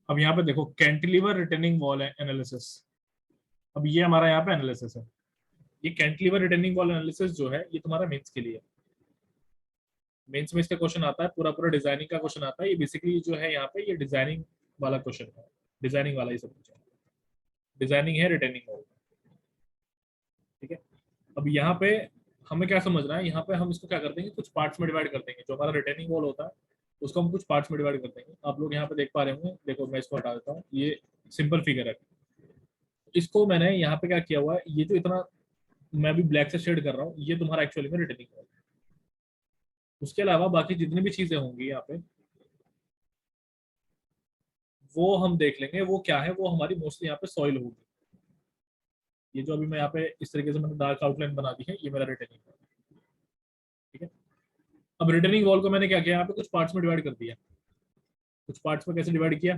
अब यहाँ पे देखो कैंटिलीवर रिटर्निंग वॉल है एनालिसिस। अब ये हमारा यहाँ पे एनालिसिस है। ये कैंटिलीवर रिटर्निंग वॉल एनालिसिस जो है ये तुम्हारा मेंस के लिए है। मेंस में इसका क्वेश्चन आता है, पूरा पूरा डिजाइनिंग का क्वेश्चन आता है। ये बेसिकली जो है यहाँ पे ये डिजाइनिंग वाला क्वेश्चन है, डिजाइनिंग वाला ये सब कुछ है। डिजाइनिंग है रिटर्निंग वॉल, ठीक है। अब यहाँ पे हमें क्या समझना है, यहाँ पे हम इसको क्या कर देंगे, कुछ पार्ट्स में डिवाइड कर देंगे। जो हमारा रिटर्निंग वॉल होता है उसको हम कुछ पार्ट्स में डिवाइड कर देंगे। आप लोग यहाँ पे देख पा रहे होंगे, देखो मैं इसको हटा देता हूँ, ये सिंपल फिगर है। इसको मैंने यहाँ पे क्या किया हुआ है, ये जो इतना मैं अभी ब्लैक से शेड कर रहा हूँ ये तुम्हारा एक्चुअली में रिटर्निंग वॉल है। उसके अलावा बाकी जितनी भी चीजें होंगी यहाँ पे वो हम देख लेंगे वो क्या है। वो हमारी मोस्टली यहाँ पे सॉइल होगी। ये जो अभी मैं यहाँ पे इस तरीके से मैंने डार्क आउटलाइन बना दी है, ये मेरा रिटर्निंग वॉल, ठीक है। अब रिटर्निंग वॉल को मैंने क्या किया, यहाँ पे कुछ पार्ट्स में डिवाइड कर दिया। कुछ पार्ट्स में कैसे डिवाइड किया,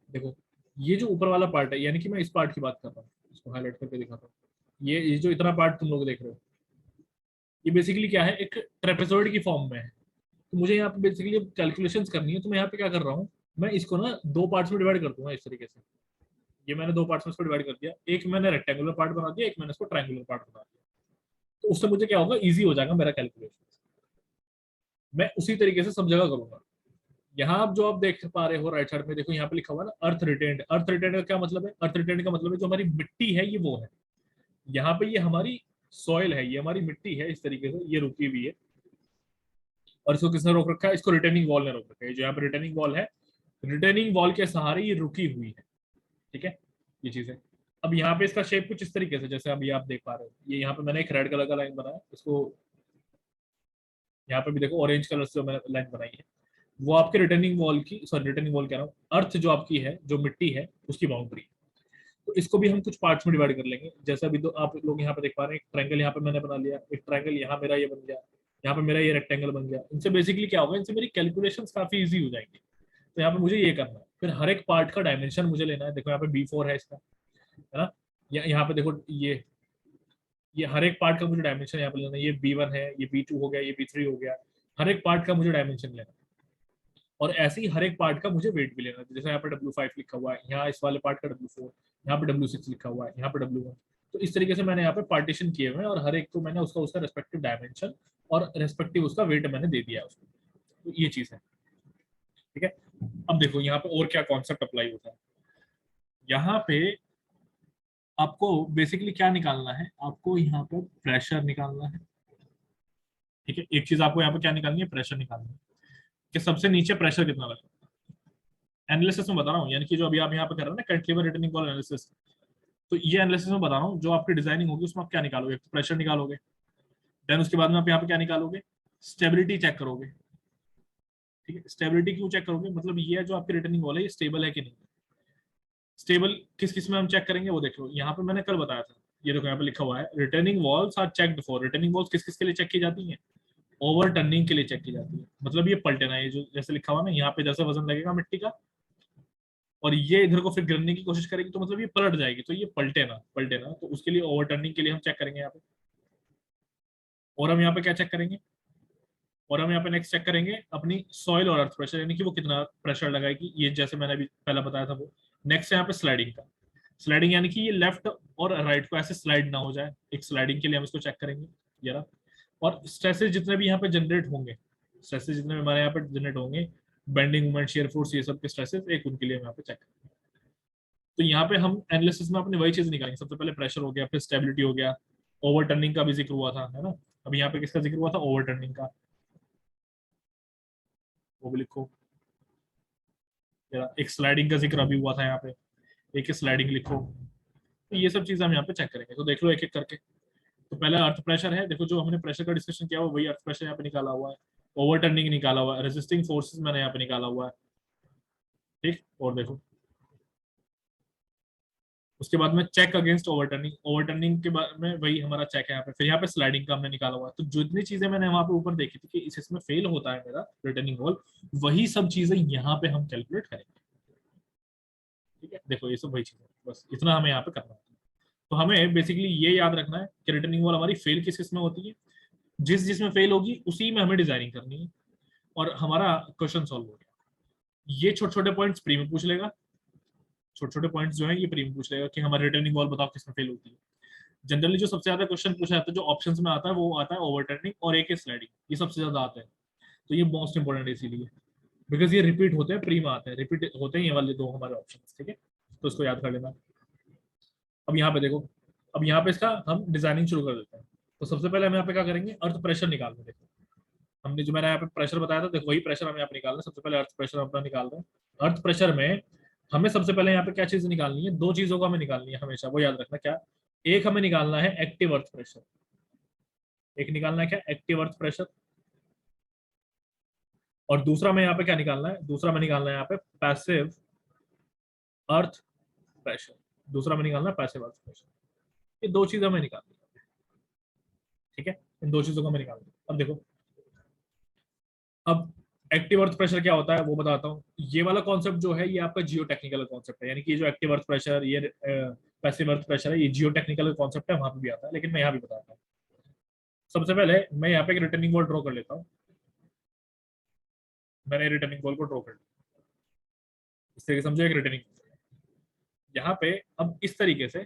देखो ये जो ऊपर वाला पार्ट है, यानी कि मैं इस पार्ट की बात कर रहा हूँ, इसको हाईलाइट करके दिखाता हूँ। ये जो इतना पार्ट तुम लोग देख रहे हो ये बेसिकली क्या है, एक ट्रेपेजॉइड की फॉर्म में है। तो मुझे यहाँ पे बेसिकली कैलकुलेशंस करनी है, तो मैं यहाँ पे क्या कर रहा हूँ, मैं इसको ना दो पार्ट्स में डिवाइड कर दूंगा इस तरीके से। ये मैंने दो पार्ट्स में इसको डिवाइड कर दिया, एक मैंने रेक्टेंगुलर पार्ट बना दिया, एक मैंने इसको ट्रायंगुलर पार्ट बना दिया। तो उससे मुझे क्या होगा, इजी हो जाएगा मेरा कैलकुलेशन। मैं उसी तरीके से सब जगह करूंगा। यहाँ आप जो आप देख पा रहे हो राइट साइड में, देखो यहाँ पे लिखा हुआ है ना अर्थ रिटेंड। अर्थ रिटेंड का क्या मतलब है, अर्थ रिटेंड का मतलब है जो हमारी मिट्टी है ये वो है। यहाँ पे ये हमारी सॉइल है, ये हमारी मिट्टी है, इस तरीके से ये रुकी हुई है। और इसको किसने रोक रखा है, इसको रिटर्निंग वॉल ने रोक रखा है। जो यहाँ पे रिटर्निंग वॉल है, रिटर्निंग वॉल के सहारे ये रुकी हुई है, ठीक है। ये चीज है। अब यहाँ पे इसका शेप कुछ इस तरीके से, जैसे अभी आप देख पा रहे हो, ये यहाँ पे मैंने एक रेड कलर का लाइन बनाया, इसको यहाँ पे भी देखो ऑरेंज कलर से जो मैंने लाइन बनाई है वो आपके रिटर्निंग वॉल की, सॉरी रिटर्निंग वॉल कह रहा हूँ, अर्थ जो आपकी है, जो मिट्टी है उसकी बाउंड्री। तो इसको भी हम कुछ पार्ट्स में डिवाइड कर लेंगे। जैसे अभी तो आप लोग यहाँ पे देख पा रहे हैं, एक ट्रायंगल यहाँ पे मैंने बना लिया, एक ट्रायंगल यहाँ मेरा ये बन गया, यहाँ पे मेरा ये रेक्टेंगल बन गया। इनसे बेसिकली क्या होगा, इनसे मेरी कैलकुलेशंस काफी इजी हो जाएंगी। तो यहाँ पे मुझे ये करना है, फिर हर एक पार्ट का डायमेंशन मुझे लेना है। देखो यहाँ पे B4 है इसका, है ना। यहाँ पे देखो ये हर एक पार्ट का मुझे डायमेंशन यहाँ पे लेना है। ये B1 है, ये B2 हो गया, ये B3 हो गया। हर एक पार्ट का मुझे डायमेंशन लेना है। और ऐसे ही हर एक पार्ट का मुझे वेट भी लेना है। जैसे यहाँ पे W5 लिखा हुआ है, यहाँ इस वाले पार्ट का W4, यहाँ पे W6 लिखा हुआ है, यहाँ पे W1। तो इस तरीके से मैंने यहाँ पे पार्टीशन किए हुए हैं और हर एक को मैंने उसका उसका रेस्पेक्टिव डायमेंशन और रेस्पेक्टिव उसका वेट मैंने दे दिया है उसको। तो ये चीज है, ठीक है। अब देखो यहाँ पे और क्या कॉन्सेप्ट अप्लाई होता है। यहाँ पे आपको बेसिकली क्या निकालना है, आपको यहाँ पे प्रेशर निकालना है, ठीक है। एक चीज आपको यहाँ पे क्या निकालनी है, प्रेशर निकालना है कि सबसे नीचे प्रेशर कितना लगा। एनालिसिस में बता रहा हूँ, यानी कि जो अभी आप यहाँ पे कर रहे हैं ना कैंटिलीवर रिटर्निंग वॉल एनालिसिस, तो ये एनालिसिस में बता रहा हूँ। जो आपकी डिजाइनिंग होगी उसमें आप क्या निकालोगे, तो प्रेशर निकालोगे। देन उसके बाद में आप यहाँ पे क्या निकालोगे, स्टेबिलिटी चेक करोगे, ठीक है। स्टेबिलिटी क्यों चेक करोगे, मतलब ये है जो आपकी रिटर्निंग वॉल है ये स्टेबल है कि नहीं। स्टेबल किस किस में हम चेक करेंगे वो देख लो। यहाँ पे मैंने कल बताया था, ये देखो यहाँ पे लिखा हुआ है returning walls are checked for. Returning walls किस किस के लिए चेक की जाती हैं, ओवर टर्निंग के लिए चेक की जाती है। मतलब ये पलटे ना, ये जो जैसे लिखा हुआ ना यहाँ पे, जैसे वजन लगेगा मिट्टी का और ये इधर को फिर गिरने की कोशिश करेगी तो मतलब ये पलट जाएगी, तो ये पलटे ना, पलटे ना। तो उसके लिए ओवर टर्निंग के लिए हम चेक करेंगे यहाँ पे। और हम यहाँ पे क्या चेक करेंगे, और हम यहाँ पे नेक्स्ट चेक करेंगे अपनी सॉइल और अर्थ प्रेशर, यानी कि वो कितना प्रेशर लगाएगी, ये जैसे मैंने अभी पहला बताया था वो। नेक्स्ट है यहाँ पे स्लाइडिंग का। स्लाइडिंग यानी कि ये लेफ्ट और राइट को ऐसे स्लाइड ना हो जाए, एक स्लाइडिंग के लिए हम इसको चेक करेंगे, ये रहा। और स्ट्रेसेस जितने भी यहाँ पे जनरेट होंगे, स्ट्रेसेस जितने भी हमारे यहाँ पे जनरेट होंगे, बेंडिंग मोमेंट, शेयर फोर्स, ये सब के स्ट्रेसेस एक उनके लिए हम यहाँ पे चेक करेंगे। तो यहाँ पे हम एनालिसिस में अपनी वही चीज निकालेंगे। सबसे पहले प्रेशर हो गया, फिर स्टेबिलिटी हो गया, ओवर टर्निंग का भी जिक्र हुआ था, है ना। अब यहाँ पे किसका जिक्र हुआ था, ओवर टर्निंग का, वो भी लिखो। एक स्लाइडिंग का जिक्र अभी हुआ था यहाँ पे, एक स्लाइडिंग लिखो। तो ये सब चीजें हम यहाँ पे चेक करेंगे, तो देख लो एक एक करके। तो पहला अर्थ प्रेशर है, देखो जो हमने प्रेशर का डिस्कशन किया हुआ वही अर्थ प्रेशर यहाँ पे निकाला हुआ है। ओवर टर्निंग निकाला हुआ है, रेजिस्टिंग फोर्सेस मैंने यहाँ पे निकाला हुआ है, ठीक। और देखो उसके बाद में चेक अगेंस्ट ओवरटर्निंग, ओवरटर्निंग के बाद में वही हमारा चेक है यहाँ पे। फिर यहाँ पे स्लाइडिंग का हमने निकाला हुआ है। तो जितनी चीजें मैंने वहां पे ऊपर देखी थी कि इसमें फेल होता है मेरा रिटर्निंग वॉल, वही सब चीजें यहाँ पे हम कैलकुलेट करेंगे, ठीक है। देखो ये सब वही चीजें, बस इतना हमें यहाँ पे करना है। तो हमें बेसिकली ये याद रखना है कि रिटर्निंग वॉल हमारी फेल किस किस में होती है, जिस जिसमें फेल होगी उसी में हमें डिजाइनिंग करनी है, और हमारा क्वेश्चन सॉल्व हो गया। ये छोटे छोटे पॉइंट्स प्री में पूछ लेगा, छोटे छोटे पॉइंट्स जो है ये प्री में पूछ लेगा कि हमारी रिटर्निंग वॉल बताओ किसमें फेल होती है। जनरली जो सबसे ज्यादा क्वेश्चन पूछा जाता है जो ऑप्शंस में आता है वो आता है ओवरटर्निंग और एक स्लाइडिंग, ये सबसे ज्यादा आता है। तो ये मोस्ट इंपोर्टेंट है इसीलिए, बिकॉज ये रिपीट होते हैं, प्री में आते हैं, रिपीट होते हैं ये वाले दो हमारे ऑप्शन, ठीक है। तो इसको याद कर लेना। अब यहाँ पे देखो, अब यहाँ पे इसका हम डिजाइनिंग शुरू कर देते हैं। तो सबसे पहले हम यहाँ पे क्या करेंगे, अर्थ प्रेशर निकालना। देखो हमने जो मैंने यहाँ पे प्रेशर बताया था, देखो वही प्रेशर हमें यहाँ पे निकालना है। सबसे पहले अर्थ प्रेशर अपना निकाल रहे हैं। अर्थ प्रेशर में हमें सबसे पहले यहाँ पे क्या चीज निकालनी है, दो चीजों को हमें निकालनी है हमेशा, वो याद रखना क्या। एक हमें निकालना है एक्टिव अर्थ प्रेशर, एक निकालना है क्या, एक्टिव अर्थ प्रेशर। और दूसरा में यहाँ पे क्या निकालना है, दूसरा में निकालना है यहाँ पे पैसिव अर्थ प्रेशर। दूसरा में निकालना है पैसिव अर्थ प्रेशर। ये दो चीज हमें निकालनी है, ठीक है। इन दो चीजों को हमें निकालना है। अब देखो, अब एक्टिव अर्थ प्रेशर क्या होता है वो बताता हूँ। ये वाला कॉन्सेप्ट जो है ये आपका जियो टेक्निकल कॉन्सेप्ट है, यानी कि जो एक्टिव अर्थ प्रेशर, ये पैसिव अर्थ प्रेशर है, ये जियो टेक्निकल कॉन्सेप्ट है, वहां पे भी आता है, लेकिन मैं यहाँ भी बताता हूँ। सबसे पहले मैं यहाँ पे एक रिटर्निंग वॉल ड्रॉ कर लेता हूँ। मैंने रिटर्निंग वॉल को ड्रॉ कर लिया, इस तरीके से समझो एक रिटर्निंग। यहाँ पे अब इस तरीके से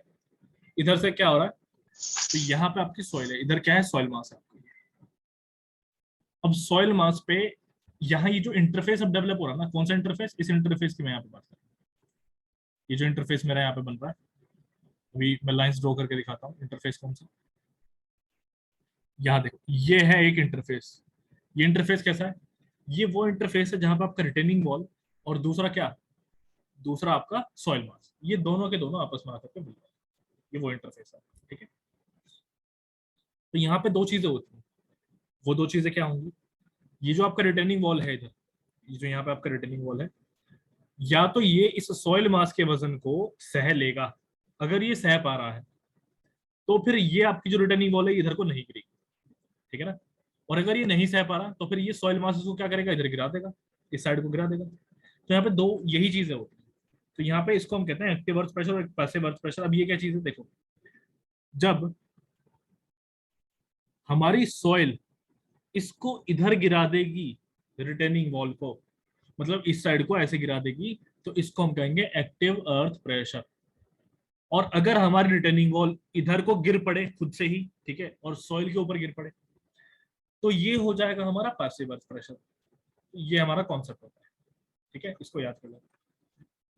इधर से क्या हो रहा है, तो यहाँ पे आपकी सॉइल है, इधर क्या है, सॉइल मास है आपकी। अब सॉइल मास पे यहाँ ये जो इंटरफेस अब डेवलप हो रहा है ना, कौन सा इंटरफेस, इस इंटरफेस की मैं यहाँ पे बात कर रहा हूँ। ये जो इंटरफेस मेरा यहाँ पे बन रहा है, अभी मैं लाइंस ड्रॉ करके दिखाता हूँ इंटरफेस कौन सा। यहाँ देखो ये है एक इंटरफेस। ये इंटरफेस कैसा है, ये वो इंटरफेस है जहां पे आपका रिटेनिंग वॉल और दूसरा क्या, दूसरा आपका सॉइल मास, ये दोनों के दोनों आपस में आकर के मिल रहे हैं। ये वो इंटरफेस है, ठीक है। तो यहाँ पे दो चीजें होती हैं, वो दो चीजें क्या होंगी, ये जो आपका रिटेनिंग वॉल है इधर, ये जो यहाँ पे आपका रिटेनिंग वॉल है, या तो ये इस सॉइल मास के वजन को सह लेगा। अगर ये सह पा रहा है तो फिर ये आपकी जो रिटेनिंग वॉल है इधर को नहीं गिरेगी, ठीक है ना। और अगर ये नहीं सह पा रहा तो फिर ये सॉइल मास इसको क्या करेगा, इधर गिरा देगा, इस साइड को गिरा देगा। तो यहाँ पे दो यही चीजें होती हैं। तो यहाँ पे इसको हम कहते हैं एक्टिव अर्थ प्रेशर और पैसिव अर्थ प्रेशर। अब ये क्या चीज है, देखो जब हमारी सॉइल इसको इधर गिरा देगी, रिटेनिंग वॉल को, मतलब इस साइड को ऐसे गिरा देगी, तो इसको हम कहेंगे एक्टिव अर्थ प्रेशर। और अगर हमारी रिटेनिंग वॉल इधर को गिर पड़े खुद से ही, ठीक है, और सॉइल के ऊपर गिर पड़े, तो ये हो जाएगा हमारा पैसिव अर्थ प्रेशर। ये हमारा कॉन्सेप्ट होता है, ठीक है, इसको याद कर लो।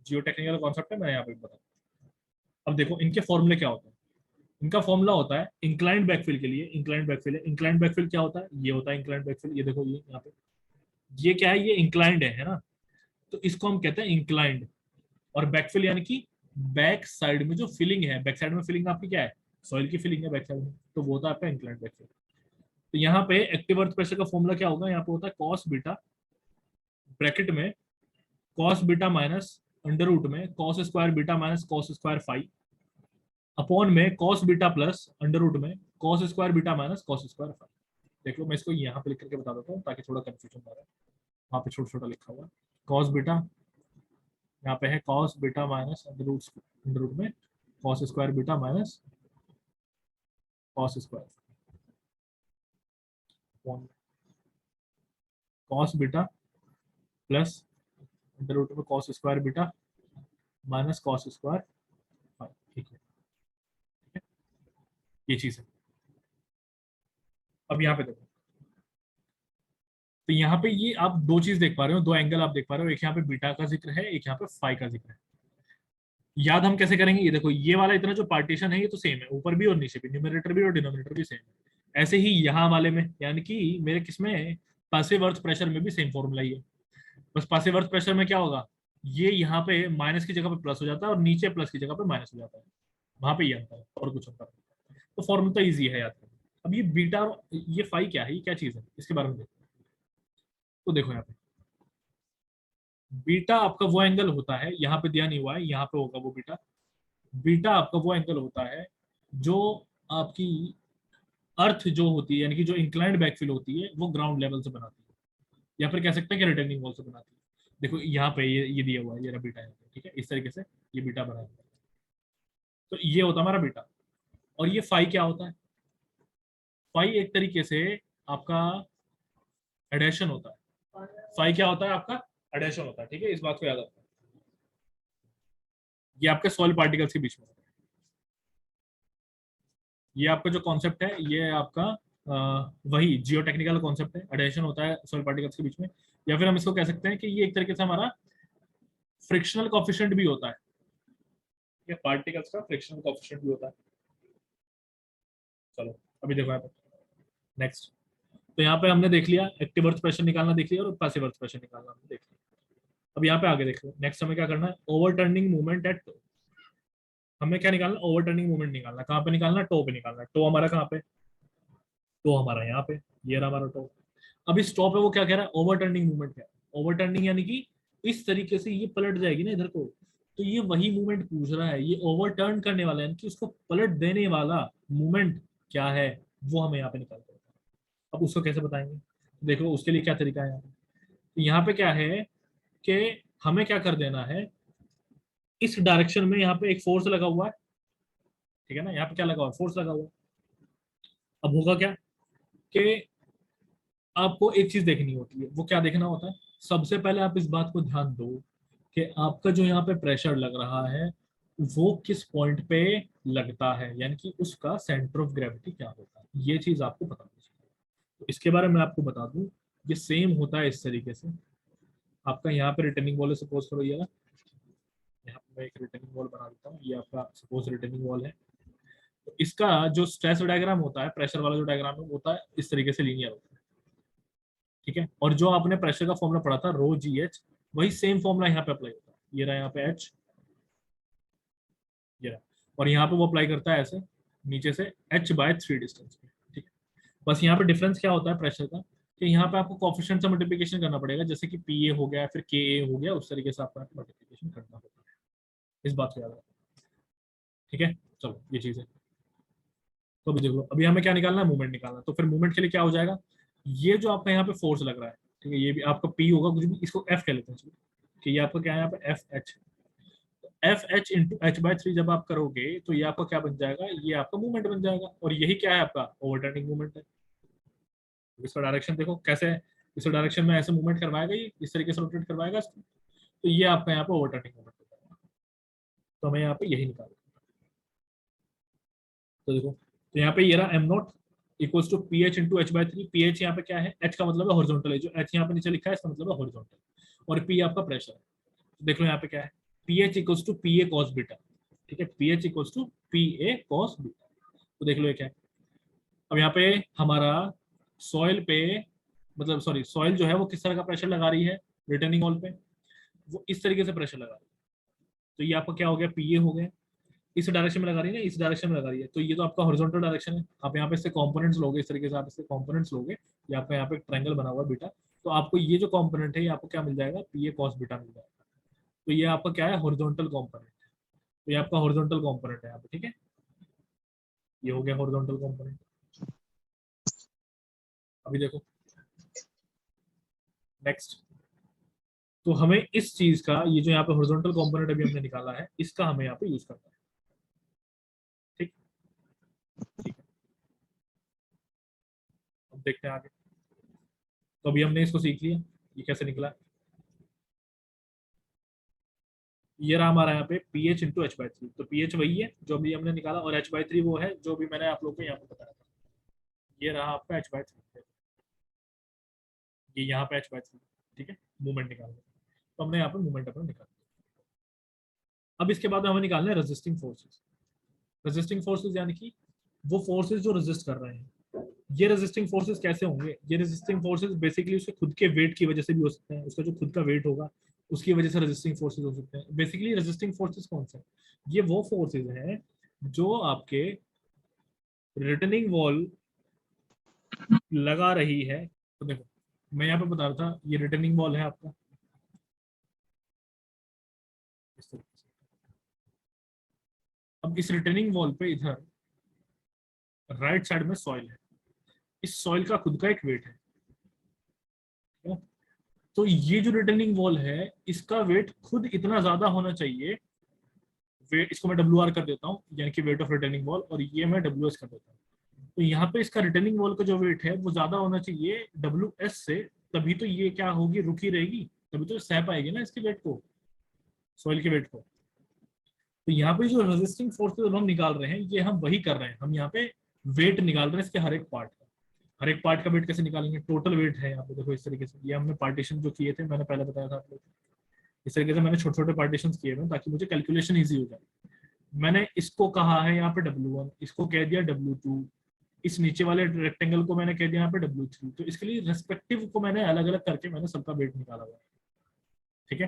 जियो टेक्निकल कॉन्सेप्ट है, मैं यहाँ पे बता। अब देखो इनके फॉर्मूले क्या होते हैं। इनका फॉर्मूला होता है इंक्लाइंड बैकफिल के लिए, इंक्लाइंड बैकफिल है। इंक्लाइंड बैकफिल क्या होता है, ये होता है इंक्लाइंड बैकफिल। ये देखो ये यहाँ पे ये क्या है, ये इंक्लाइंड है ना, तो इसको हम कहते हैं इंक्लाइंड। और बैकफिल यानी कि बैक साइड में जो फिलिंग है, बैक साइड में फिलिंग आपकी क्या है, सॉइल की फिलिंग है बैक साइड में, तो वो होता है आपका इंक्लाइंड बैकफिल। तो यहाँ पे एक्टिव अर्थ प्रेशर का फॉर्मूला क्या होगा, यहाँ पे होता है कॉस बीटा, ब्रैकेट में cos beta minus under root में cos square beta minus cos square five, upon में cos beta plus under root में cos square beta minus cos square five. देख लो मैं इसको यहाँ पे लिख करके बता देता हूँ ताकि थोड़ा कंफ्यूजन ना रहे। वहाँ पे छोटा छोटा लिखा हुआ है कॉस बीटा, यहाँ पे है cos beta minus under root में cos square beta minus cos square, cos beta plus under root में cos square beta minus cos square five, ठीक है, ठीक है, ये चीज है। अब यहाँ पे देखो, तो यहाँ पे ये आप दो चीज देख पा रहे हो, दो एंगल आप देख पा रहे हो, एक यहाँ पे बीटा का जिक्र है, एक यहाँ पे फाई का जिक्र है। याद हम कैसे करेंगे, ये देखो ये वाला इतना जो पार्टीशन है ये तो सेम है, ऊपर भी और नीचे भी, न्यूमरेटर भी और डिनोमिनेटर भी सेम है। ऐसे ही यहाँ वाले में, यानी कि मेरे किसमें, पासिव अर्थ प्रेशर में भी सेम फॉर्मूला ही है। बस पासिव अर्थ प्रेशर में क्या होगा, ये यहाँ पे माइनस की जगह पे प्लस हो जाता है और नीचे प्लस की जगह पे माइनस हो जाता है, वहां पे ये अंतर है और कुछ अंतर नहीं। तो फॉर्मूला तो ईजी है याद करना। अब ये बीटा, ये फाई क्या है, ये क्या चीज है, इसके बारे में देखो। तो देखो यहाँ पे बीटा आपका वो एंगल होता है, यहाँ पे दिया नहीं हुआ है, यहाँ पे होगा वो बीटा। बीटा आपका वो एंगल होता है जो आपकी अर्थ जो होती है, यानी कि जो इंक्लाइंड बैकफिल होती है, वो ग्राउंड लेवल से बनाती है, या फिर कह सकते हैं कि रिटर्निंग वॉल से बनाती है। देखो यहाँ पे ये दिया हुआ है, ये रहा बीटा है, ठीक है, इस तरीके से ये बीटा बना है। तो ये होता है हमारा बीटा। और ये फाई क्या होता है, फाई एक तरीके से आपका एडेशन होता है। फाई क्या होता है आपका, एडेशन होता है, ठीक है, इस बात को याद रखना। ये आपके सॉइल पार्टिकल्स के बीच में होता है। ये आपका जो कॉन्सेप्ट है ये आपका वही जियो टेक्निकल कॉन्सेप्ट है, एडेशन होता है सॉइल पार्टिकल्स के बीच में। या फिर हम इसको कह सकते हैं कि ये एक तरीके से हमारा फ्रिक्शनल कोफिशिएंट भी होता है, ये पार्टिकल्स का फ्रिक्शनल कोफिशिएंट भी होता है। चलो अभी देखो यहाँ पे नेक्स्ट। तो यहाँ पे हमने देख लिया एक्टिव अर्थ प्रेशर निकालना देख लिया और पैसिव अर्थ प्रेशर निकालना हमने देख लिया। अब यहाँ पे आगे देखो नेक्स्ट हमें क्या करना है, ओवरटर्निंग मूवमेंट एट टो। हमें क्या निकालना, ओवरटर्निंग मूवमेंट निकालना। कहाँ पे निकालना, टो पे निकालना। टो हमारा कहाँ पे, टो हमारा यहाँ पे, ये रहा हमारा टो। अब इस टो पे वो क्या कह रहा है, ओवरटर्निंग मूवमेंट क्या है। ओवरटर्निंग यानी कि इस तरीके से ये पलट जाएगी ना इधर को, तो ये वही मूवमेंट पूछ रहा है, ये ओवरटर्न करने वाला है, यानी कि उसको पलट देने वाला मूवमेंट क्या है, वो हमें यहाँ पे निकालते हैं। अब उसको कैसे बताएंगे, देखो उसके लिए क्या तरीका है यहाँ पे। तो यहाँ पे क्या है कि हमें क्या कर देना है, इस डायरेक्शन में यहाँ पे एक फोर्स लगा हुआ है, ठीक है ना, यहाँ पे क्या लगा हुआ है, फोर्स लगा हुआ है। अब होगा क्या कि आपको एक चीज देखनी होती है, वो क्या देखना होता है, सबसे पहले आप इस बात को ध्यान दो कि आपका जो यहाँ पे प्रेशर लग रहा है वो किस पॉइंट पे लगता है, यानी कि उसका सेंटर ऑफ ग्रेविटी क्या होता है, ये चीज आपको पता होनी चाहिए। तो इसके बारे में आपको बता दूं, ये सेम होता है इस तरीके से। आपका यहाँ पे रिटर्निंग वॉल है, सपोज करो ये, यहाँ पे मैं एक रिटर्निंग वॉल बना देता हूँ, ये आपका सपोज रिटर्निंग वॉल है। तो इसका जो स्ट्रेस डायग्राम होता है, प्रेशर वाला जो डायग्राम है, होता है इस तरीके से लीनियर होता है, ठीक है। और जो आपने प्रेशर का फॉर्मूला पढ़ा था रो जी एच, वही सेम फॉर्मूला यहाँ पे अप्लाई होता है। ये रहा यहाँ पे एच, ये रहा, और यहाँ पे वो अप्लाई करता है ऐसे नीचे से h/3 डिस्टेंस पे, ठीक है। बस यहाँ पे डिफरेंस क्या होता है प्रेशर का, कि यहाँ पे आपको कोफिशिएंट से मल्टीप्लिकेशन करना पड़ेगा, जैसे कि पी ए हो गया फिर के ए हो गया, उस तरीके से आपको मल्टीप्लिकेशन करना होता है। इस बात को याद रखना, ठीक है। चलो ये चीज है। तो अभी देख लो, अभी हमें क्या निकालना है, मूवमेंट निकालना। तो फिर मूवमेंट के लिए क्या हो जाएगा, ये जो आपका यहाँ पे फोर्स लग रहा है, ठीक है, ये भी आपका पी होगा कुछ भी, इसको एफ कह लेते हैं, कि ये आपका क्या है यहाँ पे F H. F H into h/3 जब आप करोगे तो ये आपका क्या बन जाएगा, ये आपका मूवमेंट बन जाएगा, और यही क्या है आपका ओवरटर्निंग मूवमेंट है। इसका डायरेक्शन देखो कैसे है, इस डायरेक्शन में ऐसे मूवमेंट करवाएगा, ये इस तरीके से रोटेट करवाएगा इसको, तो ये आपका यहाँ पे ओवरटर्निंग मूवमेंट हो जाएगा। तो हमें यहाँ पे यही निकालना। तो देखो, तो यहाँ पे ये रहा M naught equals to P H into h/3। P H यहाँ पे क्या है, एच का मतलब है हॉरिजॉन्टल है, जो एच यहाँ पे नीचे लिखा है इसका मतलब है हॉरिजॉन्टल, और पी आपका प्रेशर है। तो देख लो यहाँ पे क्या है, P H equals to P A cos beta, ठीक है, P H equals to P A cos beta. तो देख लो ये क्या है। अब यहाँ पे हमारा सॉइल पे, मतलब सॉरी, सॉइल जो है वो किस तरह का प्रेशर लगा रही है रिटर्निंग वॉल पे, वो इस तरीके से प्रेशर लगा रही है। तो ये आपका क्या हो गया, पी ए हो गया, इस डायरेक्शन में लगा रही है ना, इस डायरेक्शन में लगा रही है, तो ये तो आपका हॉरिजॉन्टल डायरेक्शन है। आप यहाँ पे इससे कंपोनेंट्स लोगे, इस तरीके से आप इससे कंपोनेंट्स लोगे, ये आपका यहाँ पे एक ट्रायंगल बना हुआ है बीटा, तो आपको ये जो कंपोनेंट है ये आपको क्या मिल जाएगा, पी ए कॉस बीटा मिल जाएगा। तो ये आपका क्या है, हॉरिजॉन्टल कंपोनेंट है। तो ये आपका हॉरिजॉन्टल कंपोनेंट है यहाँ पे, ठीक है, ये हो गया हॉरिजॉन्टल कंपोनेंट। अभी देखो नेक्स्ट, तो हमें इस चीज का, ये जो यहाँ पे हॉरिजॉन्टल कंपोनेंट अभी हमने निकाला है, इसका हमें यहाँ पे यूज करना है, ठीक, ठीक है। अब देखते हैं आगे। तो अभी हमने इसको सीख लिया, ये कैसे निकला। ये रहा हमारा यहाँ पे पी एच इंटू h/3। तो पी एच वही है जो अभी हमने निकाला, और h/3 वो है जो भी मैंने आप लोग को यहाँ पे बताया था। ये रहा आपका h/3, ये यहाँ पे h/3, ठीक है, मूवमेंट निकालना। तो हमने यहाँ पे मूवमेंट अपना निकाल दिया। अब इसके बाद हमें निकालना है रेजिस्टिंग फोर्सेस। रेजिस्टिंग फोर्सेस यानी कि वो फोर्सेस जो रेजिस्ट कर रहे हैं। ये रेजिस्टिंग फोर्सेस कैसे होंगे, ये रेजिस्टिंग फोर्सेस बेसिकली उसके खुद के वेट की वजह से भी हो सकते हैं, उसका जो खुद का वेट होगा उसकी वजह से रेजिस्टिंग फोर्सेस हो सकते हैं। बेसिकली रेजिस्टिंग फोर्सेस कौन से हैं, ये वो फोर्सेस हैं जो आपके रिटर्निंग वॉल लगा रही है। तो देखो मैं यहाँ पे बता रहा था, ये रिटर्निंग वॉल है आपका इस तरीके से। अब इस रिटर्निंग वॉल पे इधर राइट साइड में सॉइल है, इस सॉइल का खुद का एक वेट है, ठीक है? तो ये जो रिटर्निंग वॉल है इसका वेट खुद इतना ज्यादा होना चाहिए, वेट इसको मैं डब्ल्यू आर कर देता हूँ, यानी कि वेट ऑफ रिटर्निंग वॉल, और ये मैं डब्ल्यू एस कर देता हूँ। तो यहाँ पे इसका रिटर्निंग वॉल का जो वेट है वो ज्यादा होना चाहिए डब्ल्यू एस से, तभी तो ये क्या होगी, रुकी रहेगी, तभी तो सह पाएगी ना इसके वेट को, सॉइल के वेट को। तो यहाँ पे जो रेजिस्टिंग फोर्सेस हम निकाल रहे हैं ये हम वही कर रहे हैं, हम यहाँ पे वेट निकाल रहे हैं इसके हर एक पार्ट का। हर एक पार्ट का वेट कैसे निकालेंगे, टोटल वेट है यहाँ पे देखो इस तरीके से, ये हमने पार्टीशन जो किए थे मैंने पहले बताया था आप लोग, इस तरीके से मैंने छोटे छोटे पार्टीशन किए हुए ताकि मुझे कैलकुलेशन ईजी हो जाए। मैंने इसको कहा है यहाँ पे W1, इसको कह दिया W2, इस नीचे वाले रेक्टेंगल को मैंने कह दिया यहाँ पे W3, तो इसके लिए रेस्पेक्टिव को मैंने अलग अलग करके मैंने सबका वेट निकाला हुआ है। ठीक है,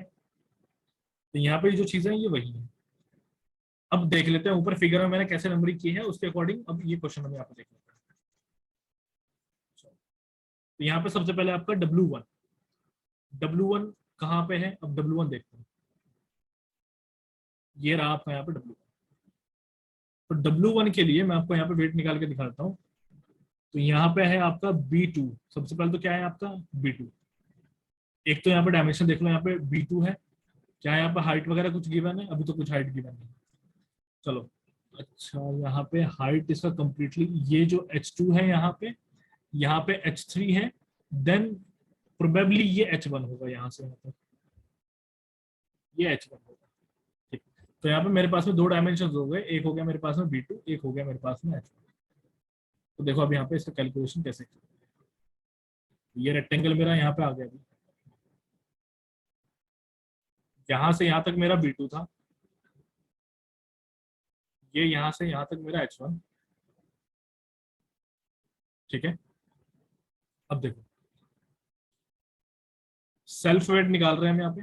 तो यहाँ पे जो चीजें हैं ये वही है। अब देख लेते हैं ऊपर फिगर में मैंने कैसे नंबरिंग की है उसके अकॉर्डिंग अब ये क्वेश्चन हमें यहाँ पे देख लेते हैं। तो यहाँ पे सबसे पहले आपका W1, W1 कहाँ पे है, अब W1 देखते हैं, ये रहा आपका यहाँ पे W1। तो W1 के लिए मैं आपको यहाँ पे वेट निकाल के दिखाता हूँ। तो यहाँ पे है आपका B2, सबसे पहले तो क्या है आपका B2, एक तो यहाँ पे डायमेंशन देख लो, यहाँ पे B2 है, क्या है यहाँ पे हाइट वगैरह कुछ गिवन है, अभी तो कुछ हाइट गिवन नहीं। चलो अच्छा, यहाँ पे हाइट इसका कंप्लीटली, ये जो H2 है यहाँ पे H3 है, देन प्रोबेबली ये H1 होगा, यहाँ से यहाँ पे ये H1 होगा। ठीक, तो यहाँ पे मेरे पास में दो डायमेंशन हो गए, एक हो गया मेरे पास में B2, एक हो गया मेरे पास में H1। तो देखो अब यहाँ पे इसका कैलकुलेशन कैसे किया, ये रेक्टेंगल मेरा यहाँ पे आ गया अभी, यहाँ से यहाँ तक मेरा B2 था, ये यहाँ से यहाँ तक मेरा H1। ठीक है, अब देखो सेल्फ वेट निकाल रहे हैं हम यहाँ पे,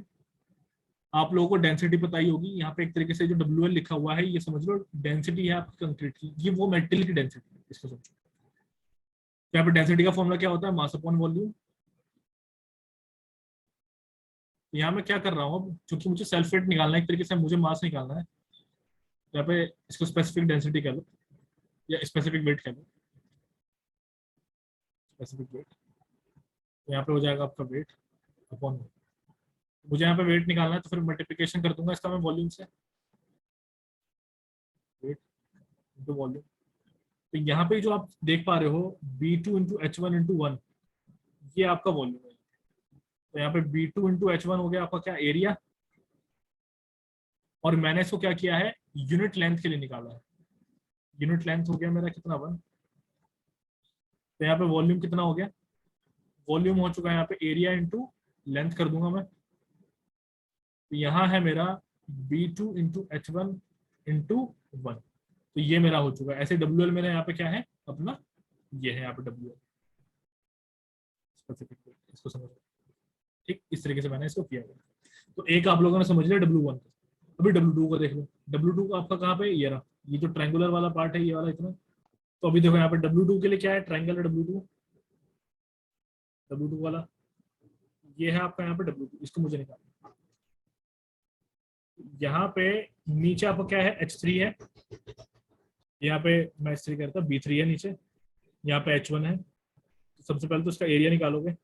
आप लोगों को डेंसिटी पता ही होगी, यहाँ पे एक तरीके से जो WL लिखा हुआ है ये समझ लो डेंसिटी है आपकी कंक्रीट की, ये वो मेटेरियल की डेंसिटी है, इसको समझो। यहाँ पे डेंसिटी का फॉर्मूला क्या होता है, मास अपॉन वॉल्यूम। यहाँ मैं क्या कर रहा हूँ, अब क्योंकि मुझे सेल्फ वेट निकालना है एक तरीके से, मुझे मास निकालना है, यहाँ पे इसको स्पेसिफिक डेंसिटी कह लो या स्पेसिफिक वेट कह लो, स्पेसिफिक वेट, तो यहाँ पे हो जाएगा आपका वेट अपॉन, मुझे यहाँ पे वेट निकालना है तो फिर मल्टीप्लिकेशन कर दूंगा इसका मैं वॉल्यूम से, वेट इंटू वॉल्यूम। तो यहाँ पे जो आप देख पा रहे हो B2 इंटू H1 इंटू 1, ये आपका वॉल्यूम है। तो यहाँ पे B2 इंटू H1 हो गया आपका क्या, एरिया, और मैंने इसको क्या किया है यूनिट लेंथ के लिए निकाला है, यूनिट लेंथ हो गया मेरा कितना 1। तो यहाँ पे वॉल्यूम कितना हो गया, वॉल्यूम हो चुका है यहाँ पे एरिया इंटू लेंथ कर दूंगा मैं, तो यहाँ है मेरा B2 इंटू H1 इंटू 1, तो ये मेरा हो चुका है। ऐसे WL मेरा यहाँ पे क्या है अपना, ये है यहाँ पे WL स्पेसिफिक, इसको समझ, ठीक इस तरीके से मैंने इसको किया है। तो एक आप लोगों ने समझ लिया W1 का, अभी W2 को देख लो, W2 का आपका कहाँ पे, ये रहा, ये जो ट्रायंगुलर वाला पार्ट है ये वाला इतना। तो अभी देखो यहाँ पे W2 के लिए क्या है, ट्रायंगल है W2, W2 वाला ये है आपका यहाँ पे W2, इसको मुझे निकालना। यहाँ पे नीचे आपका क्या है H3 है, यहाँ पे मैं H3 करता B3 है नीचे, यहाँ पे H1 है। तो सबसे पहले तो इसका एरिया निकालोगे,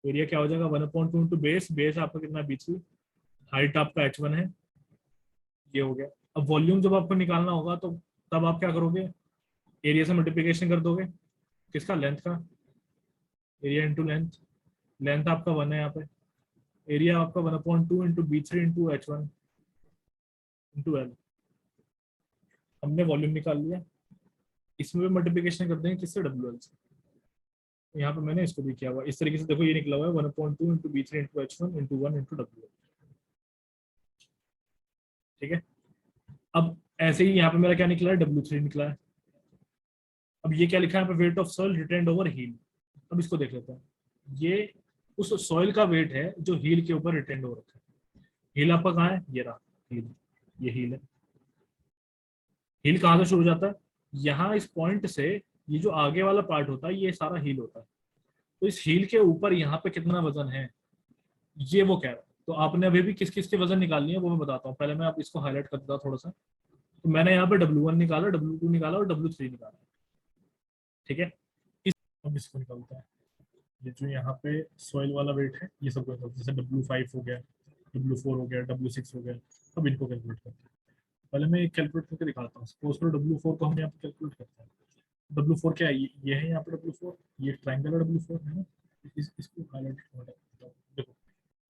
एरिया क्या हो जाएगा 1/2 इंटू बेस, बेस आपका कितना B3, हाइट आपका H1 है, ये हो गया। अब वॉल्यूम जब आपको निकालना होगा तो तब आप क्या करोगे, एरिया से मल्टीप्लिकेशन कर दोगे, किसका, लेंथ का, एरिया इंटू लेंथ, लेंथ आपका 1 है यहाँ पे, एरिया आपका 1/2 into B3 into H1 into L, हमने वॉल्यूम निकाल लिया। इसमें भी मल्टीप्लिकेशन कर देंगे किससे, WL से। यहाँ पे मैंने इसको भी किया हुआ इस तरीके से, देखो ये निकला हुआ है 1/2 into B3 into H1 into 1 into WL। ठीक है, अब ऐसे ही यहाँ पे मेरा क्या निकला है, W3 निकला है। अब ये क्या लिखा है यहाँ पे, weight of soil retained over heel. अब इसको देख लेते हैं, ये उस सॉइल का वेट है जो हील के ऊपर रिटेन्ड हो रखा है। हील आपका कहाँ है, ये रहा हील, ये हील है। हील कहाँ से शुरू हो जाता है, यहाँ इस पॉइंट से ये जो आगे वाला पार्ट होता है ये सारा हील होता है। तो इस हील के ऊपर यहाँ पे कितना वजन है, ये वो कह रहा है। तो आपने अभी भी किस किस के वजन निकालनी है वो मैं बताता हूँ, पहले मैं आप इसको हाईलाइट कर देता हूँ थोड़ा सा। तो मैंने यहाँ पे W1 निकाला, W2 निकाला और W3 निकाला। ठीक है, अब इसको निकालता है, ये जो यहाँ पे सॉइल वाला वेट है ये सब जैसे W5 हो गया, W4 हो गया, W6 हो गया। अब इनको कैलकुलेट करते हैं, पहले मैं एक कैलकुलेट करके दिखाता हूँ। सपोज करो W4 को हम यहाँ पे कैलकुलेट करते हैं। W4 क्या है, ये है यहाँ पे W4, ये ट्रायंगल है W4 है ना, इसको हाईलाइट देखो,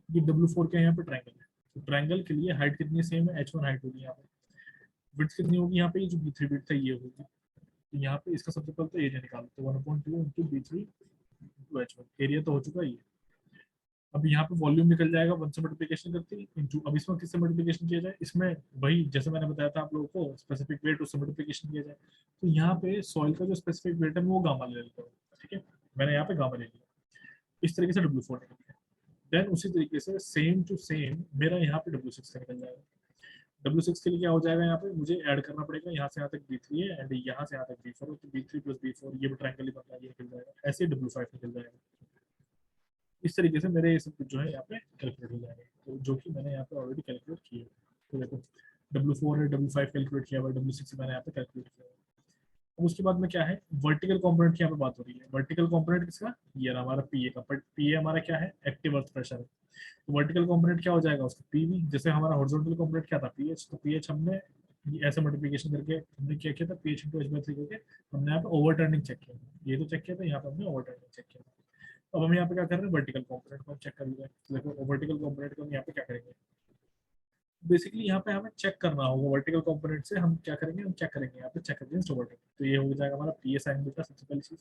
ये W4 क्या है यहाँ पे ट्रायंगल है, तो ट्रायंगल के लिए हाइट कितनी सेम है, h1 हाइट होगी यहाँ पे, विड्थ कितनी होगी यहाँ पे, ये जो b3 विड्थ है ये होगी। तो यहाँ पे इसका सबसे पहले तो एरिया निकालो, तो 1.2 into b3 into h1, area तो हो चुका है ये। अब यहाँ पे वॉल्यूम निकल जाएगा 1 से मल्टीप्लिकेशन करके इंटू, अब इसमें किससे मल्टीप्लिकेशन किया जाए, इसमें वही जैसे मैंने बताया था आप लोगों को स्पेसिफिक वेट, उससे मल्टीप्लिकेशन किया जाए। तो यहाँ पे सॉइल का जो स्पेसिफिक वेट है वो गामा ले लेता हूँ, ठीक है, मैंने यहाँ पे गामा ले लिया, इस तरीके से W4 निकल गया। देन उसी तरीके से सेम टू सेम मेरा यहाँ पे W6 का निकल जाएगा। W6 के लिए क्या हो जाएगा, यहाँ पे मुझे ऐड करना पड़ेगा, यहाँ से यहाँ तक B3 है एंड यहाँ से यहाँ तक B4 है, तो B3 प्लस B4 ये भी ट्रायंगल ही बनता है, ये निकल जाएगा, ऐसे W5 निकल जाएगा। इस तरीके से मेरे ये सब कुछ जो है यहाँ पे कैलकुलेट हो जाएगा, तो जो कि मैंने यहाँ पे ऑलरेडी कैलकुलेट किया है। तो देखो W4 है, W5 कैलकुलेट किया हुआ, W6 मैंने यहाँ पे कैलकुलेट किया हुआ। अब उसके बाद में क्या है, वर्टिकल कंपोनेंट की यहाँ पे बात हो रही है। वर्टिकल कंपोनेंट किसका, ये रहा हमारा पीए का, बट पीए हमारा क्या है, एक्टिव अर्थ प्रेशर है। तो वर्टिकल कंपोनेंट क्या हो जाएगा उसका, पीवी, जैसे हमारा हॉरिजॉन्टल कंपोनेंट क्या था, पीएच, तो पीएच हमने ऐसे मल्टीप्लिकेशन करके हमने क्या किया था, पीएच इंटू h/3 करके हमने यहाँ पे ओवरटर्निंग चेक किया, ये तो चेक किया था, यहाँ पे हमने ओवरटर्निंग चेक किया। अब हम यहाँ पे क्या कर रहे हैं, वर्टिकल कंपोनेंट को चेक कर रहे हैं। तो देखो वर्टिकल कंपोनेंट को हम यहाँ पे क्या करेंगे, बेसिकली यहाँ पे हमें चेक करना होगा वर्टिकल कंपोनेंट से, हम क्या करेंगे, हम चेक करेंगे यहाँ पे चेक अगेंस्ट ओवरटर्निंग, तो ये हो जाएगा हमारा पीए साइन बीटा, सबसे पहली चीज।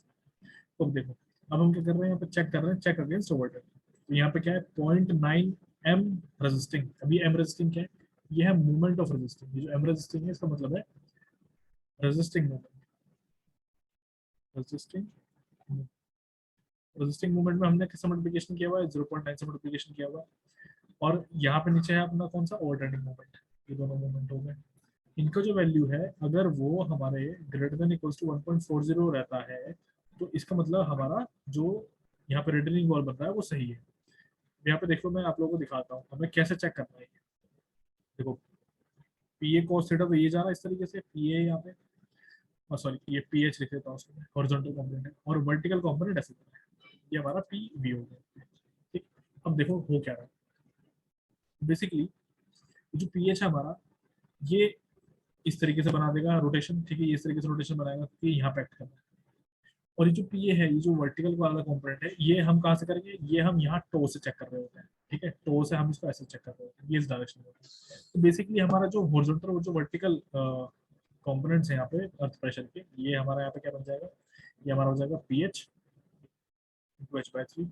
तो देखो अब हम क्या कर रहे हैं, यहाँ पे चेक कर रहे हैं चेक अगेंस्ट ओवरटर्निंग। तो यहाँ पे क्या है, 0.9 m रेजिस्टिंग। अभी m रेजिस्टिंग क्या है, ये है मूवमेंट ऑफ रेजिस्टिंग, ये जो m रेजिस्टिंग है इसका मतलब है resisting movement, resisting resisting movement में हमने किससे मल्टीप्लिकेशन किया हुआ है, 0.9 से मल्टीप्लिकेशन किया हुआ है। और यहाँ पे नीचे है अपना कौन सा, ओवरटर्निंग मूवमेंट, ये दोनों मूवमेंट हो गए। इनका जो वैल्यू है अगर वो हमारे ग्रेटर देन इक्वल्स टू 1.40 रहता है, तो इसका मतलब हमारा जो यहाँ पे रिटर्निंग वॉल बन रहा है वो सही है। यहाँ पे देखो मैं आप लोगों को दिखाता हूँ हमें कैसे चेक करना है। देखो पीए cos थीटा तो ये जा रहा है इस तरीके से, पीए यहाँ पे, और सॉरी ये पीएच लिख देता हूँ उसको, हॉरिजॉन्टल कंपोनेंट है, और वर्टिकल कंपोनेंट ऐसे है, ये हमारा पी वी हो गया, ठीक। अब देखो हो क्या रहा है, बेसिकली जो पीएच है हमारा, ये इस तरीके से बना देगा रोटेशन, ठीक है, ये इस तरीके से रोटेशन बनाएगा क्योंकि यहाँ पे एक्ट करना है। और ये जो पीए है, ये जो वर्टिकल वाला कंपोनेंट है, ये हम कहाँ से करेंगे, ये हम यहाँ टो से चेक कर रहे होते हैं, ठीक है, टो से हम इसको ऐसे चेक कर रहे होते हैं, ये इस डायरेक्शन में। तो बेसिकली हमारा जो हॉरिजॉन्टल और जो वर्टिकल कंपोनेंट्स हैं यहाँ पे अर्थ प्रेशर के, ये हमारा यहाँ पे क्या बन जाएगा, ये हमारा हो जाएगा पीएच इंटू h/3।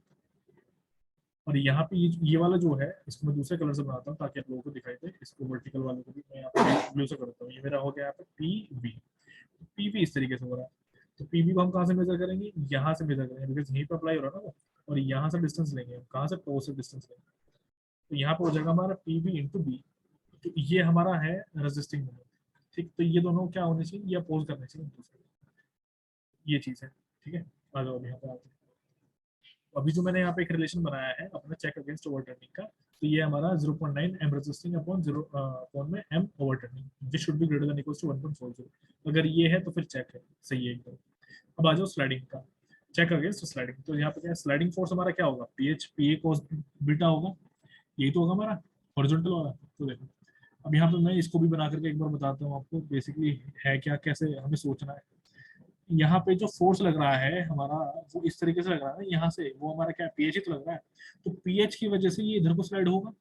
और यहाँ पे ये वाला जो है इसको मैं दूसरे कलर से बनाता हूँ ताकि आप लोगों को दिखाई दे, इसको वर्टिकल वाले को भी मैं यहाँ पे ब्लू से करता हूँ, ये मेरा हो गया यहाँ पे पी वी इस तरीके से हो रहा है। तो पीवी को हम कहाँ से मेजर करेंगे, यहाँ से मेजर करेंगे, बिकॉज यहीं पर अप्लाई हो रहा है ना वो, और यहाँ से डिस्टेंस लेंगे हम, कहाँ से, टो से डिस्टेंस लेंगे। तो यहाँ पे हो जाएगा हमारा पीवी इंटू बी, तो ये हमारा है रेजिस्टिंग मोमेंट, ठीक। तो ये दोनों क्या होने चाहिए, ये अपोज करने चाहिए दूसरे, ये चीज़ है, ठीक है। आ जाओ अभी यहाँ पे आते हैं। अभी जो मैंने यहाँ पे एक रिलेशन बनाया है अपना चेक अगेंस्ट ओवरटर्निंग का, तो ये हमारा 0.9 m रेजिस्टिंग अपॉन 0 अपॉन में m overturning, this should be greater than equals to 1.40। अगर ये है तो फिर चेक है, सही है एकदम। अब आ जाओ स्लाइडिंग का, चेक अगेंस्ट स्लाइडिंग। तो यहाँ पे क्या है, स्लाइडिंग फोर्स हमारा क्या होगा, पीएच पीए cos बीटा होगा, यही तो होगा हमारा हॉरिजॉन्टल वाला। तो देखो अब यहाँ पे मैं इसको भी बना करके एक बार बताता हूँ आपको बेसिकली है क्या, कैसे हमें सोचना है। यहाँ पे जो फोर्स लग रहा है हमारा, वो इस तरीके से लग रहा है ना, यहाँ से वो हमारा क्या पीएच ही तो लग रहा है, तो पीएच की वजह से ये इधर को स्लाइड होगा।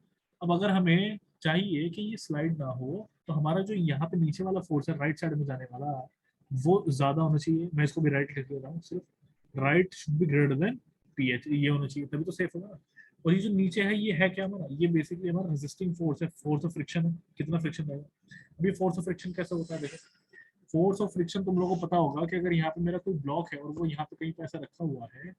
अब अगर हमें चाहिए कि ये स्लाइड ना हो, तो हमारा जो यहाँ पे नीचे वाला फोर्स है राइट साइड में जाने वाला, वो ज्यादा होना चाहिए। मैं इसको भी राइट लिख देता हूँ, सिर्फ right should be greater then pH, ये होना चाहिए, तभी तो सेफ होगा ना। और ये जो नीचे है ये है क्या हमारा, ये बेसिकली हमारा रेजिस्टिंग फोर्स है, फोर्स ऑफ फ्रिक्शन है, कितना फ्रिक्शन रहेगा। अभी फोर्स ऑफ फ्रिक्शन कैसे होता है, देखो फोर्स ऑफ फ्रिक्शन तुम लोगों को पता होगा कि अगर यहाँ पे मेरा कोई ब्लॉक है और वो यहाँ पे कहीं पे ऐसा रखा हुआ है,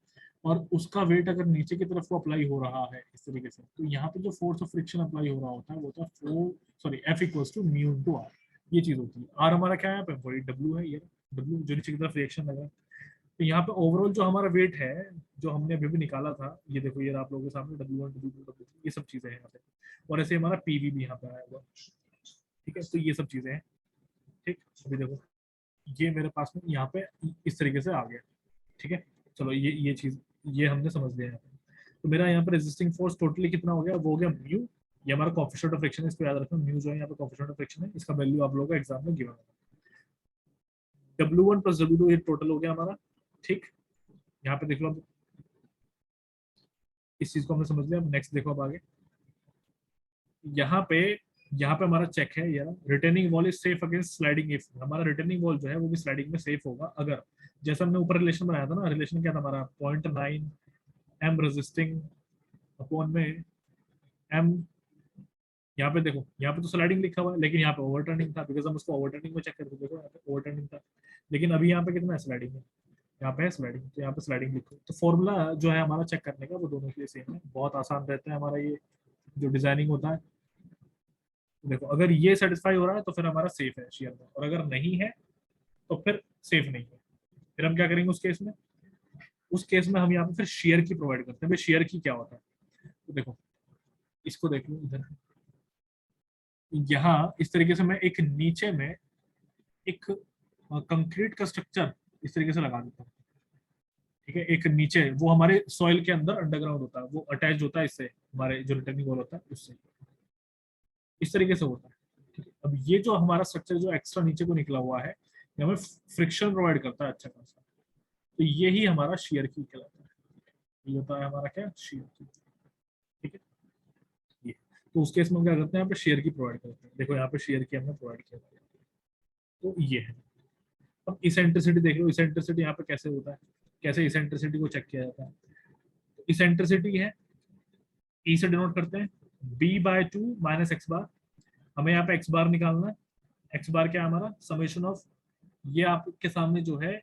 और उसका वेट अगर नीचे की तरफ को अप्लाई हो रहा है इस तरीके से, तो यहाँ पे जो फोर्स ऑफ फ्रिक्शन अप्लाई हो रहा होता है वो होता है for sorry F equals to mu into R, ये चीज होती है। आर हमारा क्या है, वही डब्ल्यू है, ये डब्ल्यू जो नीचे की तरफ रिएक्शन लगा। तो यहाँ पे ओवरऑल जो हमारा वेट है जो हमने अभी भी निकाला था, ये देखो ये आप लोगों के सामने W1 W2 W3 ये सब चीजें हैं यहाँ पे, और ऐसे हमारा पीवी भी यहाँ पे आया हुआ, ठीक है। तो ये सब चीजें हैं, ठीक। अभी देखो ये मेरे पास में यहाँ पे इस तरीके से आ गया, ठीक है। चलो ये चीज ये हमने समझ लिया यहाँ पे। तो मेरा यहाँ पे रेजिस्टिंग फोर्स टोटली कितना हो गया, वो हो गया म्यू, ये हमारा कोएफिशिएंट ऑफ फ्रिक्शन है, इसको याद रखना, म्यू जो है यहाँ पे कोएफिशिएंट ऑफ फ्रिक्शन है, इसका वैल्यू आप लोगों को एग्जाम में गिवन है। W1 प्लस W2 ये टोटल हो गया हमारा, ठीक। यहाँ पे देख लो, इस चीज को हमने समझ लिया। नेक्स्ट देखो अब आगे, यहाँ पे हमारा चेक है यार, returning wall is safe against sliding if. हमारा रिटर्निंग वॉल जो है वो भी स्लाइडिंग में सेफ होगा अगर, जैसे हमने ऊपर रिलेशन बनाया था ना, रिलेशन क्या था हमारा, 0.9 एम रेजिस्टिंग अपॉन में एम, यहाँ पे देखो, यहाँ पे तो स्लाइडिंग लिखा हुआ है लेकिन यहाँ पे ओवरटर्निंग था, बिकॉज हम उसको ओवरटर्निंग में चेक करते, देखो यहाँ पे ओवरटर्निंग था, लेकिन अभी यहाँ पे कितना है स्लाइडिंग में, यहाँ पे है स्लाइडिंग, तो यहाँ पे स्लाइडिंग लिखो। तो फॉर्मूला जो है हमारा चेक करने का वो दोनों के लिए सेम है, बहुत आसान रहता है हमारा ये जो डिजाइनिंग होता है। देखो अगर ये सेटिस्फाई हो रहा है तो फिर हमारा सेफ है शेयर में, और अगर नहीं है तो फिर सेफ नहीं है। फिर हम क्या करेंगे उस केस में, उस केस में हम यहाँ पे फिर शेयर की प्रोवाइड करते हैं। भाई शेयर की क्या होता है, तो देखो इसको देख लो इधर, यहाँ इस तरीके से मैं एक नीचे में एक कंक्रीट का स्ट्रक्चर इस तरीके से लगा देता हूँ, ठीक है। एक नीचे वो हमारे सॉइल के अंदर अंडरग्राउंड होता है, वो अटैच होता है इससे, हमारे जो रिटर्निंग वॉल होता है उससे, इस तरीके से होता है, ठीक है। अब ये जो हमारा स्ट्रक्चर जो एक्स्ट्रा नीचे को निकला हुआ है, ये हमें फ्रिक्शन प्रोवाइड करता है अच्छा खासा, तो ये ही हमारा शेयर की कहलाता है। ये होता है हमारा क्या, शेयर की, ठीक है। ये तो उस केस में हम क्या करते हैं, यहाँ पे शेयर की प्रोवाइड करते हैं। देखो यहाँ पे शेयर की हमने प्रोवाइड किया, तो ये है। अब इसेंट्रिसिटी देख लो, इसेंट्रिसिटी यहाँ पे कैसे होता है, कैसे इसेंट्रिसिटी को चेक किया जाता है। इसेंट्रिसिटी है, ई से डिनोट करते हैं, b/2 माइनस एक्स बार। हमें यहाँ पे एक्स बार निकालना है। एक्स बार क्या है हमारा, समेशन ऑफ, ये आपके सामने जो है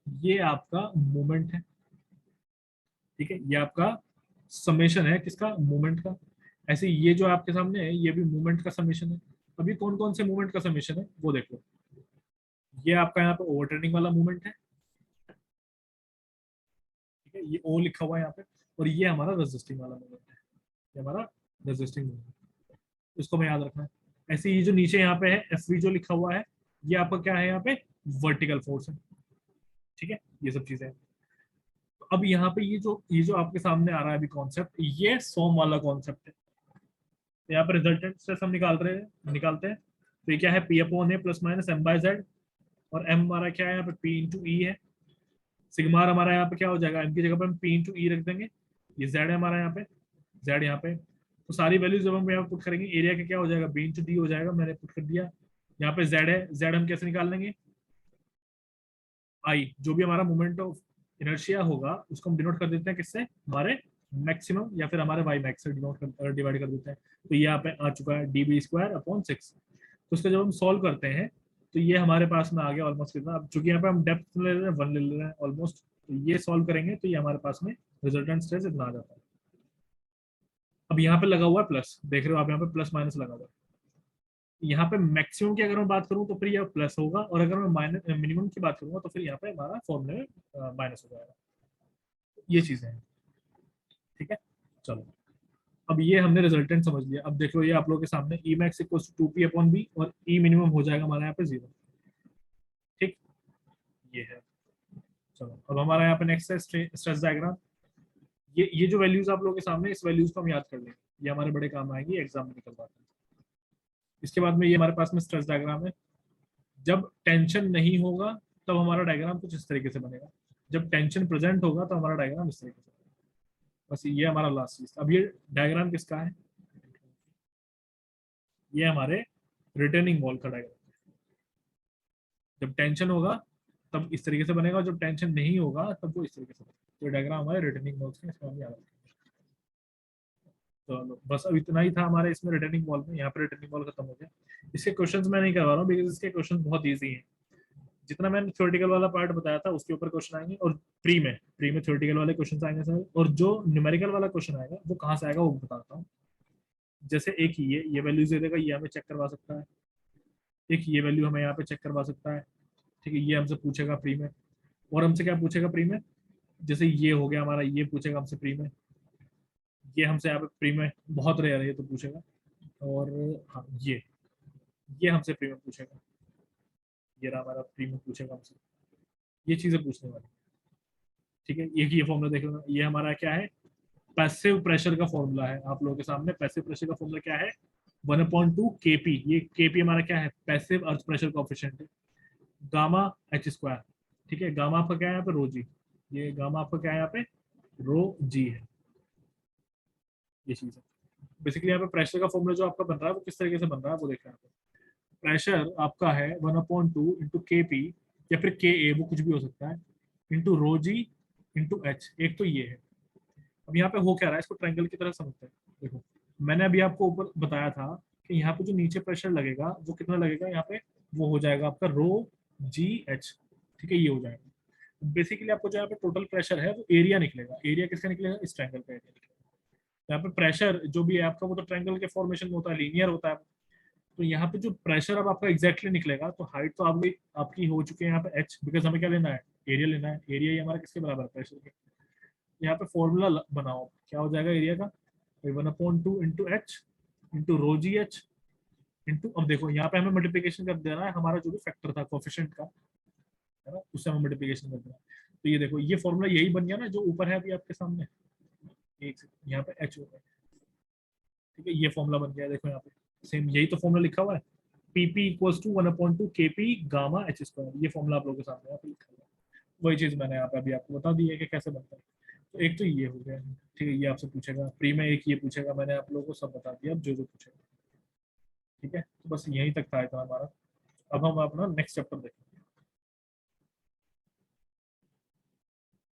ये आपका मोमेंट है, ठीक है। ये आपका समेशन है किसका, मोमेंट का। ऐसे ये जो आपके सामने है ये भी मोमेंट का समेशन है। अभी कौन कौन से मोमेंट का समेशन है वो देख लो। ये आपका यहाँ पे ओवरटर्निंग वाला मूवमेंट है, ठीक है, ये ओ लिखा हुआ है यहाँ पे, और ये हमारा रेजिस्टिंग वाला मूवमेंट है, ये हमारा रेजिस्टिंग मूवमेंट, इसको हमें याद रखना है। ऐसे ये जो नीचे यहाँ पे है एफ वी जो लिखा हुआ है, ये आपका क्या है यहाँ पे, वर्टिकल फोर्स है, ठीक है। ये सब चीजें हैं। तो अब यहाँ पे ये जो आपके सामने आ रहा है अभी कॉन्सेप्ट, ये सोम वाला कॉन्सेप्ट है। तो यहाँ पे रिजल्टेंट स्ट्रेस हम निकालते हैं। तो ये क्या है, P upon A plus minus M by Z, और एम हमारा क्या है यहाँ पे, पी इंटू ई है। सिग्मा हमारा यहाँ पे क्या हो जाएगा, एम की जगह पे हम पी इंटू ई रख देंगे। ये जेड है हमारा यहाँ पे, जेड यहाँ पे। तो सारी वैल्यूज जब हम यहाँ पुट करेंगे, एरिया का क्या हो जाएगा, बी इंटू डी हो जाएगा, मैंने पुट कर दिया। यहाँ पे जेड है, जेड हम कैसे निकाल लेंगे, आई, जो भी हमारा मोमेंट ऑफ इनर्शिया होगा उसको हम डिनोट कर देते हैं किससे, हमारे मैक्सिमम या फिर हमारे वाई मैक्स से डिवाइड कर देते हैं। तो ये यहाँ पे आ चुका है db²/6। तो उसको जब हम सॉल्व करते हैं तो ये हमारे पास में आ गया ऑलमोस्ट कितना। अब चूंकि यहाँ पे हम डेप्थ ले रहे हैं 1 ले रहे हैं ऑलमोस्ट, तो ये सॉल्व करेंगे तो ये हमारे पास में रिजल्टेंट स्ट्रेस इतना आ जाता है। अब यहाँ पे लगा हुआ है प्लस, देख रहे हो आप यहाँ पे प्लस माइनस लगा हुआ है। यहाँ पे मैक्सिमम की अगर मैं बात करूँ तो फिर यह प्लस होगा, और अगर मैं माइनस मिनिमम की बात करूंगा तो फिर यहाँ पे हमारा फॉर्मूले में माइनस हो जाएगा। ये चीजें हैं, ठीक है। चलो अब ये हमने रिजल्टेंट समझ लिया। अब देख लो ये आप लोगों के सामने E max equal to 2p/b, और ई मिनिमम हो जाएगा हमारा यहाँ पे 0, ठीक। ये है। चलो अब हमारा यहाँ पे नेक्स्ट है स्ट्रेस डायग्राम। ये जो वैल्यूज आप लोगों के सामने, इस वैल्यूज को हम याद कर लेंगे, ये हमारे बड़े काम आएगी एग्जाम में निकलवाते हैं। इसके बाद में ये हमारे पास में स्ट्रेस डायग्राम है। जब टेंशन नहीं होगा तब हमारा डायग्राम कुछ इस तरीके से बनेगा, जब टेंशन प्रेजेंट होगा तो हमारा डायग्राम इस तरीके से बनेगा। बस ये हमारा लास्ट चीज। अब ये डायग्राम किसका है, ये हमारे रिटर्निंग वॉल का डायग्राम। जब टेंशन होगा तब इस तरीके से बनेगा, जब टेंशन नहीं होगा तब वो इस तरीके से बनेगा। तो डायग्राम हमारे रिटर्निंग वॉल्स के, इसको हम याद रखेंगे। तो बस अब इतना ही था हमारे इसमें रिटर्निंग वॉल में। यहाँ पे रिटर्निंग वॉल खत्म हो गया। इसके क्वेश्चंस मैं नहीं करवा रहा हूँ बिकॉज इसके क्वेश्चंस बहुत ईजी हैं। जितना मैंने थ्योरेटिकल वाला पार्ट बताया था उसके ऊपर क्वेश्चन आएंगे, और प्री में थ्योरेटिकल वाले क्वेश्चन आएंगे सर, और जो न्यूमेरिकल वाला क्वेश्चन आएगा वो कहाँ से आएगा वो बताता हूँ। जैसे एक ये वैल्यूज दे देगा, ये हमें चेक करवा सकता है। एक ये वैल्यू हमें यहाँ पे चेक करवा सकता है, ठीक है। ये हमसे पूछेगा प्री में, और हमसे क्या पूछेगा प्री में, जैसे ये हो गया हमारा, ये पूछेगा हमसे प्री में। ये हमसे यहाँ पे प्री में बहुत रेयर है, ये तो पूछेगा। और हाँ ये हमसे प्री में पूछेगा, ये रहा हमारा प्री में पूछेगा हमसे, ये चीजें पूछने वाली, ठीक है। एक ये फॉर्मूला देख लेना, ये हमारा क्या है, पैसिव प्रेशर का फॉर्मूला है आप लोगों के सामने। पैसिव प्रेशर का फॉर्मूला क्या है, 1/2 kp। ये kp हमारा क्या है, पैसिव अर्थ प्रेशर कोएफिशिएंट है, गामा h², ठीक है। गामा आपका क्या है यहाँ पे, रो जी। ये गामा आपका क्या है यहाँ पे, रो जी है, ये चीज है। बेसिकली यहाँ पे प्रेशर का फॉर्मूला जो आपका बन रहा है वो किस तरीके से बन रहा है वो देखना है। प्रेशर आपका है 1/2 इंटू के पी या फिर के ए, वो कुछ भी हो सकता है, इंटू रो जी इंटू एच। एक तो ये है। अब यहाँ पे हो क्या रहा है, इसको ट्रायंगल की तरह समझते हैं। देखो मैंने अभी आपको ऊपर बताया था कि यहाँ पे जो नीचे प्रेशर लगेगा वो कितना लगेगा यहाँ पे, वो हो जाएगा आपका रो जी एच। ठीक है, ये हो जाएगा। बेसिकली आपको जो यहाँ पे टोटल प्रेशर है वो एरिया निकलेगा। एरिया किसका निकलेगा, इस ट्रायंगल का एरिया निकलेगा। यहाँ पे प्रेशर जो भी है आपका वो तो ट्रायंगल के फॉर्मेशन में होता है, लीनियर होता है। तो यहाँ पे जो प्रेशर अब आपका एग्जैक्टली निकलेगा, तो हाइट तो आपकी आपकी हो चुकी है यहाँ पे एच, बिकॉज हमें क्या लेना है, एरिया लेना है। एरिया ही हमारा किसके बराबर है, प्रेशर के। यहाँ पे फॉर्मूला बनाओ, क्या हो जाएगा एरिया का, 1/2 इंटू एच इंटू रो जी एच इंटू, अब देखो यहाँ पे हमें मल्टीप्लीकेशन कर देना है, हमारा जो भी फैक्टर था कोफिशिएंट का, है ना, उससे हमें मल्टीप्लीकेशन कर देना है। तो ये देखो ये फॉर्मूला यही बन गया ना जो ऊपर है अभी आपके सामने, एक यहाँ पे एच हो गया। ठीक है, ये फॉर्मूला बन गया, देखो यहाँ पे सेम यही तो फॉर्मूला लिखा हुआ है, PP equals to 1/2 KP gamma H square. ये फॉर्मूला आप लोगों के सामने यहाँ पे लिखा हुआ है। वही चीज मैंने यहाँ पे अभी आपको बता दी है कि कैसे बनता है। तो एक तो ये हो गया, ठीक है, ये आपसे पूछेगा प्री में, एक ये पूछेगा, मैंने आप लोगों को सब बता दिया अब जो जो पूछेगा। ठीक है, तो बस यहीं तक था इतना हमारा। अब हम अपना नेक्स्ट चैप्टर देखें।